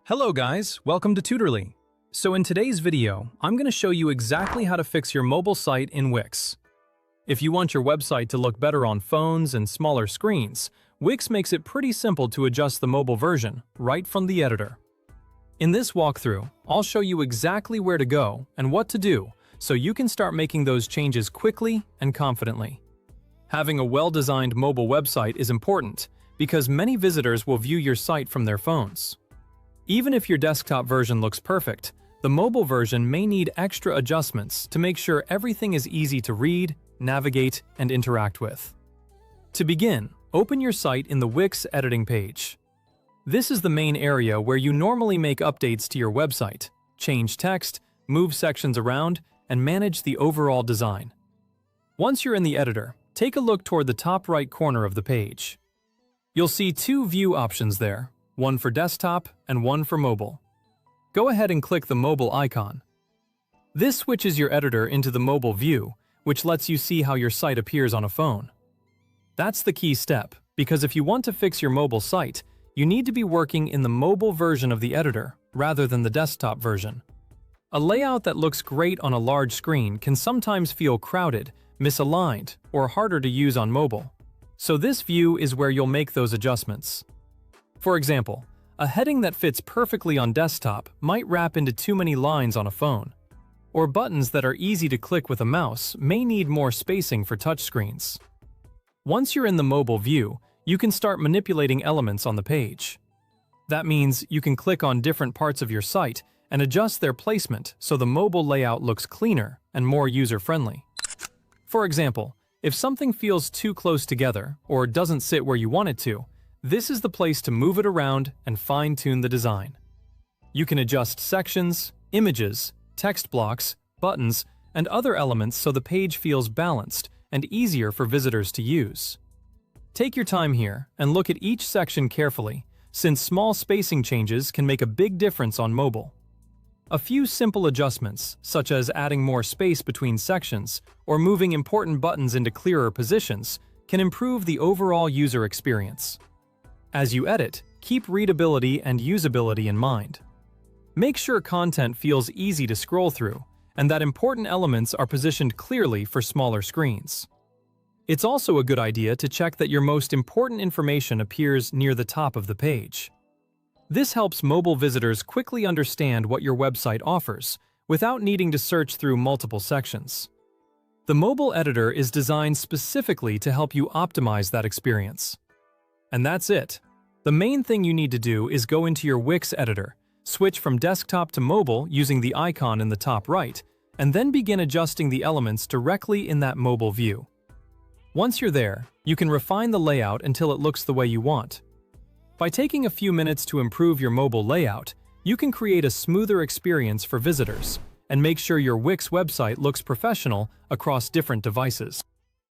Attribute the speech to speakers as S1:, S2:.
S1: Hello guys, welcome to Tutorly. So in today's video, I'm going to show you exactly how to fix your mobile site in Wix. If you want your website to look better on phones and smaller screens, Wix makes it pretty simple to adjust the mobile version right from the editor. In this walkthrough, I'll show you exactly where to go and what to do so you can start making those changes quickly and confidently. Having a well-designed mobile website is important because many visitors will view your site from their phones. Even if your desktop version looks perfect, the mobile version may need extra adjustments to make sure everything is easy to read, navigate, and interact with. To begin, open your site in the Wix editing page. This is the main area where you normally make updates to your website, change text, move sections around, and manage the overall design. Once you're in the editor, take a look toward the top right corner of the page. You'll see two view options there, one for desktop and one for mobile. Go ahead and click the mobile icon. This switches your editor into the mobile view, which lets you see how your site appears on a phone. That's the key step, because if you want to fix your mobile site, you need to be working in the mobile version of the editor rather than the desktop version. A layout that looks great on a large screen can sometimes feel crowded, misaligned, or harder to use on mobile. So this view is where you'll make those adjustments. For example, a heading that fits perfectly on desktop might wrap into too many lines on a phone. Or buttons that are easy to click with a mouse may need more spacing for touchscreens. Once you're in the mobile view, you can start manipulating elements on the page. That means you can click on different parts of your site and adjust their placement so the mobile layout looks cleaner and more user-friendly. For example, if something feels too close together or doesn't sit where you want it to, this is the place to move it around and fine-tune the design. You can adjust sections, images, text blocks, buttons, and other elements so the page feels balanced and easier for visitors to use. Take your time here and look at each section carefully, since small spacing changes can make a big difference on mobile. A few simple adjustments, such as adding more space between sections or moving important buttons into clearer positions, can improve the overall user experience. As you edit, keep readability and usability in mind. Make sure content feels easy to scroll through, and that important elements are positioned clearly for smaller screens. It's also a good idea to check that your most important information appears near the top of the page. This helps mobile visitors quickly understand what your website offers, without needing to search through multiple sections. The mobile editor is designed specifically to help you optimize that experience. And that's it. The main thing you need to do is go into your Wix editor, switch from desktop to mobile using the icon in the top right, and then begin adjusting the elements directly in that mobile view. Once you're there, you can refine the layout until it looks the way you want. By taking a few minutes to improve your mobile layout, you can create a smoother experience for visitors and make sure your Wix website looks professional across different devices.